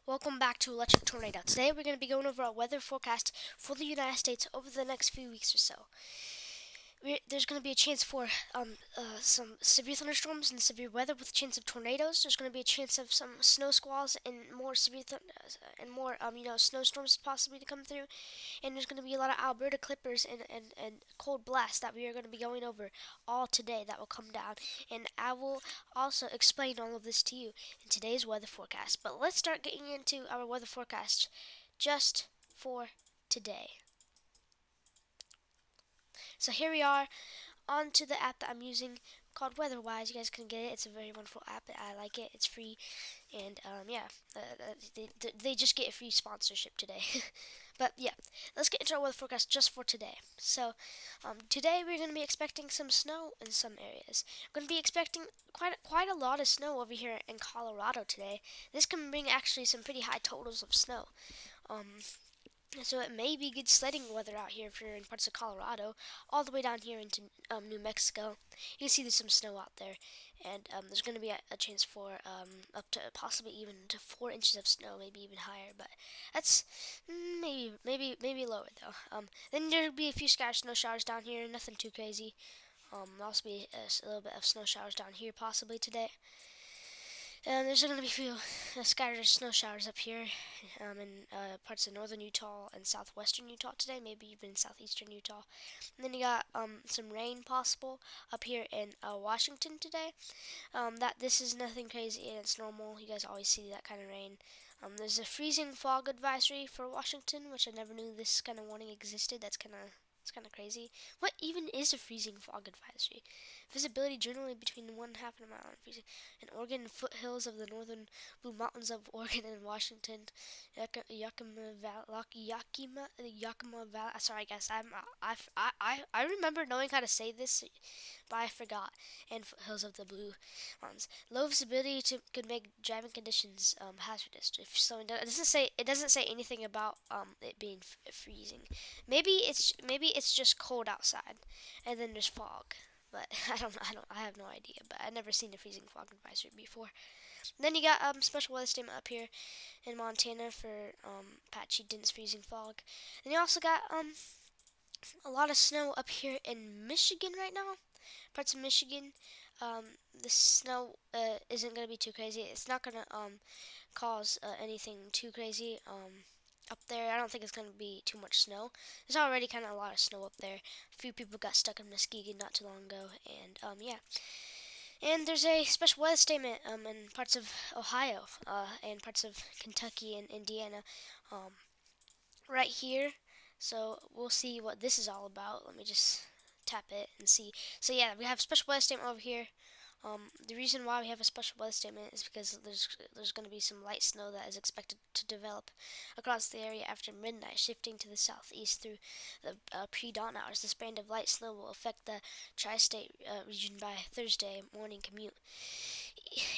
Welcome back to Electric Tornado. Today we're going to be going over our weather forecast for the United States over the next few weeks or so. There's going to be a chance for some severe thunderstorms and severe weather with a chance of tornadoes. There's going to be a chance of some snow squalls and more and more snowstorms possibly to come through. And there's going to be a lot of Alberta clippers and cold blasts that we are going to be going over all today that will come down. And I will also explain all of this to you in today's weather forecast. But let's start getting into our weather forecast just for today. So here we are on to the app that I'm using called Weatherwise. You guys can get it. It's a very wonderful app. I like it. It's free, and they just get a free sponsorship today. But yeah, let's get into our weather forecast just for today. So today we're going to be expecting some snow in some areas. We're going to be expecting quite a lot of snow over here in Colorado today. This can bring actually some pretty high totals of snow. So it may be good sledding weather out here if you're in parts of Colorado, all the way down here into New Mexico. You can see there's some snow out there, and there's going to be a chance for up to possibly even to 4 inches of snow, maybe even higher. But that's maybe lower though. Then there'll be a few scattered snow showers down here, nothing too crazy. There'll also be a little bit of snow showers down here possibly today. And there's going to be a few scattered snow showers up here in parts of northern Utah and southwestern Utah today, maybe even southeastern Utah. And then you got some rain possible up here in Washington today. That this is nothing crazy and it's normal. You guys always see that kind of rain. There's a freezing fog advisory for Washington, which I never knew this kind of warning existed. It's kind of crazy. What even is a freezing fog advisory? Visibility generally between 1/2 and a mile and freezing. In Oregon, foothills of the northern Blue Mountains of Oregon and Washington, Yakima Valley. Sorry, guys. I remember knowing how to say this, but I forgot. And foothills of the Blue Mountains. Low visibility could make driving conditions hazardous. If so, it doesn't say anything about it being freezing. Maybe it's just cold outside, and then there's fog. But I have no idea. But I've never seen a freezing fog advisory before. Then you got special weather statement up here in Montana for patchy dense freezing fog. And you also got a lot of snow up here in Michigan right now. Parts of Michigan. The snow isn't going to be too crazy. It's not going to cause anything too crazy up there. I don't think it's going to be too much snow. There's already kind of a lot of snow up there. A few people got stuck in Muskegon not too long ago, and yeah. And there's a special weather statement in parts of Ohio and parts of Kentucky and Indiana right here. So we'll see what this is all about. Let me just tap it and see. So yeah, we have special weather statement over here. The reason why we have a special weather statement is because there's going to be some light snow that is expected to develop across the area after midnight, shifting to the southeast through the pre-dawn hours. This band of light snow will affect the tri-state region by Thursday morning commute,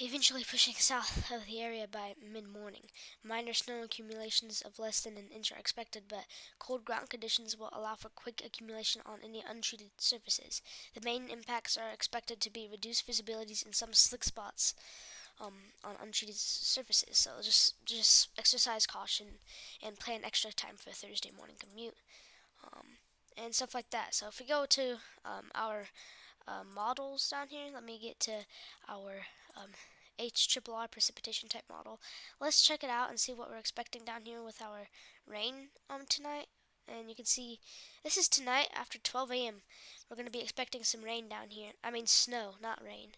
eventually pushing south of the area by mid-morning. Minor snow accumulations of less than an inch are expected, but cold ground conditions will allow for quick accumulation on any untreated surfaces. The main impacts are expected to be reduced visibilities in some slick spots on untreated surfaces. So just exercise caution and plan extra time for a Thursday morning commute and stuff like that. So if we go to our models down here, let me get to our HRRR precipitation type model. Let's check it out and see what we're expecting down here with our rain tonight. And you can see this is tonight after 12 a.m. We're going to be expecting some rain down here. I mean snow, not rain,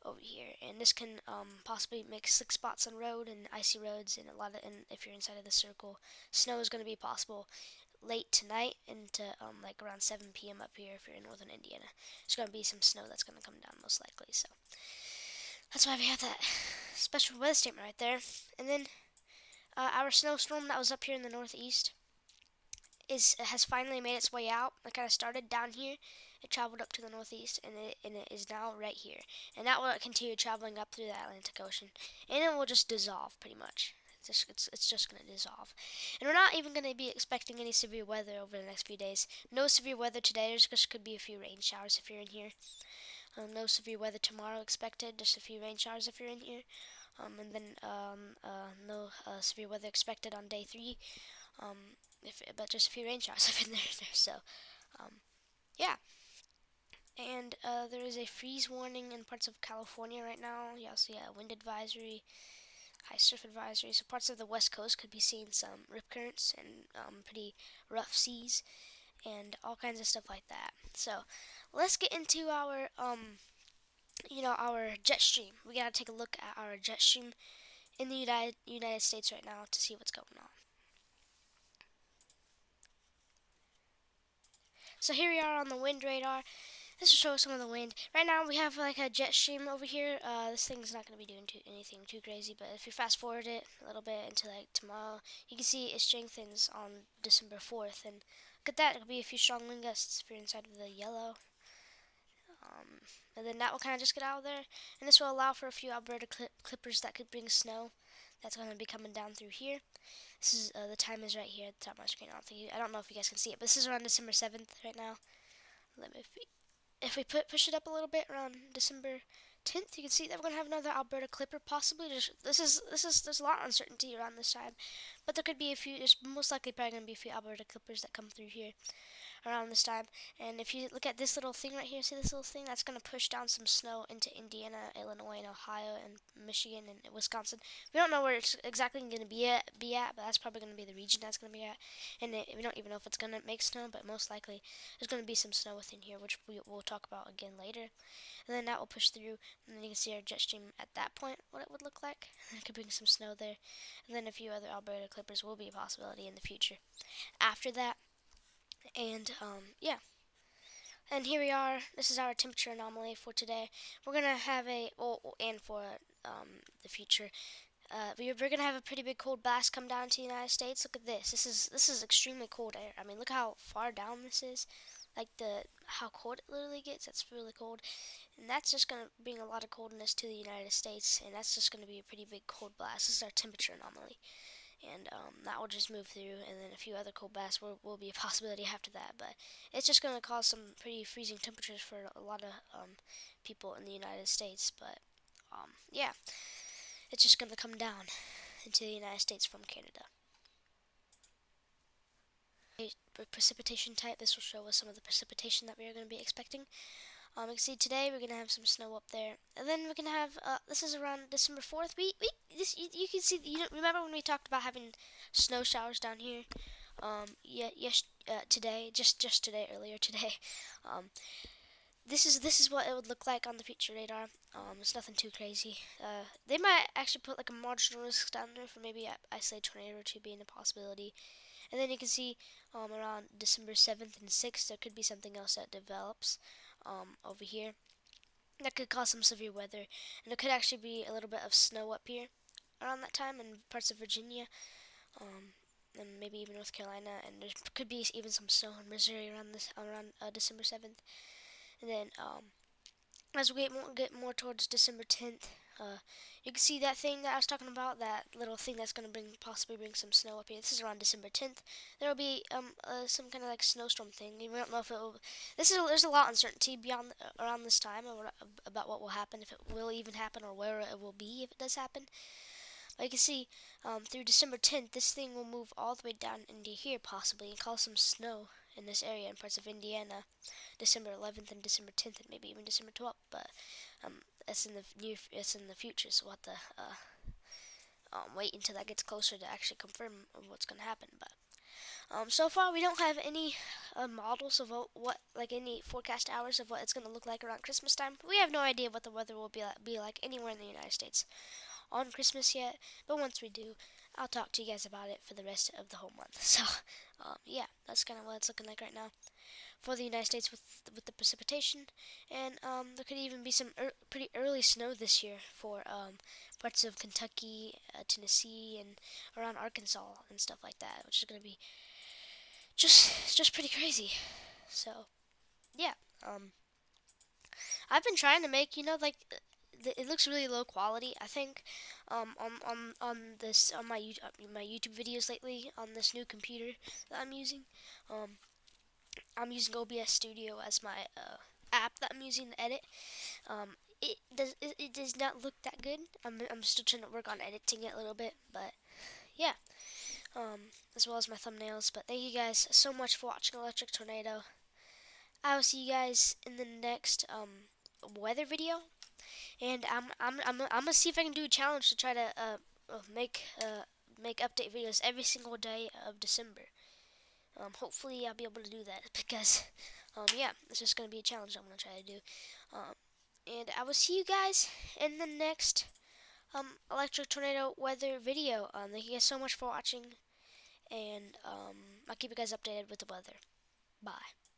over here. And this can possibly make slick spots on road and icy roads and and if you're inside of the circle, snow is going to be possible late tonight into like around 7 p.m. up here if you're in northern Indiana. There's going to be some snow that's going to come down most likely. So that's why we have that special weather statement right there. And then our snowstorm that was up here in the northeast has finally made its way out. It kind of started down here. It traveled up to the northeast, and it is now right here. And that will continue traveling up through the Atlantic Ocean, and it will just dissolve pretty much. It's just going to dissolve. And we're not even going to be expecting any severe weather over the next few days. No severe weather today. There just could be a few rain showers if you're in here. No severe weather tomorrow expected. Just a few rain showers if you're in here. And then no severe weather expected on day 3. Um, but just a few rain showers have been there. So um, yeah. And there is a freeze warning in parts of California right now. You also get a wind advisory, high surf advisory. So parts of the west coast could be seeing some rip currents and pretty rough seas and all kinds of stuff like that. So let's get into our our jet stream. We gotta take a look at our jet stream in the United States right now to see what's going on. So here we are on the wind radar. This will show us some of the wind. Right now we have like a jet stream over here. This thing's not going to be doing anything too crazy, but if you fast forward it a little bit into like tomorrow, you can see it strengthens on December 4th. And look at that, it'll be a few strong wind gusts if you're inside of the yellow. And then that will kind of just get out of there. And this will allow for a few Alberta clippers that could bring snow. That's going to be coming down through here. This is the time is right here at the top of my screen. I don't know if you guys can see it, but this is around December 7th right now. Let me if we push it up a little bit around December 10th, you can see that we're gonna have another Alberta clipper possibly. There's a lot of uncertainty around this time, but there could be a few. There's most likely probably gonna be a few Alberta clippers that come through here around this time. And if you look at this little thing right here, see this little thing? That's going to push down some snow into Indiana, Illinois, and Ohio, and Michigan, and Wisconsin. We don't know where it's exactly going to be at, but that's probably going to be the region that's going to be at. And we don't even know if it's going to make snow, but most likely there's going to be some snow within here, which we'll talk about again later. And then that will push through, and then you can see our jet stream at that point, what it would look like. And it could bring some snow there. And then a few other Alberta clippers will be a possibility in the future. After that, and yeah, and here we are. This is our temperature anomaly for today. We're gonna have and for the future. We're gonna have a pretty big cold blast come down to the United States. Look at this. This is extremely cold air. I mean, look how far down this is. Like how cold it literally gets. That's really cold, and that's just gonna bring a lot of coldness to the United States, and that's just gonna be a pretty big cold blast. This is our temperature anomaly. And that will just move through, and then a few other cold blasts will be a possibility after that. But it's just going to cause some pretty freezing temperatures for a lot of people in the United States. But yeah, it's just going to come down into the United States from Canada. Precipitation type. This will show us some of the precipitation that we are going to be expecting. You can see today we're gonna have some snow up there, and then we're gonna have this is around December 4th. You can see, remember when we talked about having snow showers down here? Today, just today, earlier today. This is what it would look like on the future radar. It's nothing too crazy. They might actually put like a marginal risk down there for maybe isolated tornado or two being a possibility. And then you can see around December 7th and 6th there could be something else that develops over here that could cause some severe weather, and there could actually be a little bit of snow up here around that time in parts of Virginia, and maybe even North Carolina, and there could be even some snow in Missouri around December 7th. And then as we get more towards December 10th, you can see that thing that I was talking about, that little thing that's going to possibly bring some snow up here. This is around December 10th. There will be some kind of like snowstorm thing. We don't know if it will. There's a lot of uncertainty beyond around this time about what will happen, if it will even happen, or where it will be if it does happen. But you can see through December 10th, this thing will move all the way down into here possibly and cause some snow in this area in parts of Indiana, December 11th and December 10th, and maybe even December 12th. But it's in the future, so we'll have to wait until that gets closer to actually confirm what's going to happen. But so far we don't have any models of what like any forecast hours of what it's going to look like around Christmas time. We have no idea what the weather will be like anywhere in the United States on Christmas yet, but once we do, I'll talk to you guys about it for the rest of the whole month. So yeah, that's kind of what it's looking like right now for the United States with the precipitation. And there could even be some pretty early snow this year for parts of Kentucky, Tennessee, and around Arkansas and stuff like that, which is going to be just pretty crazy. So yeah, I've been trying to make, it looks really low quality, I think, on this on my YouTube videos lately on this new computer that I'm using. I'm using OBS Studio as my app that I'm using to edit. it does not look that good. I'm still trying to work on editing it a little bit, but yeah. As well as my thumbnails. But thank you guys so much for watching Electric Tornado. I will see you guys in the next weather video, and I'm gonna see if I can do a challenge to try to make update videos every single day of December. Hopefully I'll be able to do that because yeah, it's just gonna be a challenge I'm gonna try to do. And I will see you guys in the next electric tornado weather video. Thank you guys so much for watching, and I'll keep you guys updated with the weather. Bye.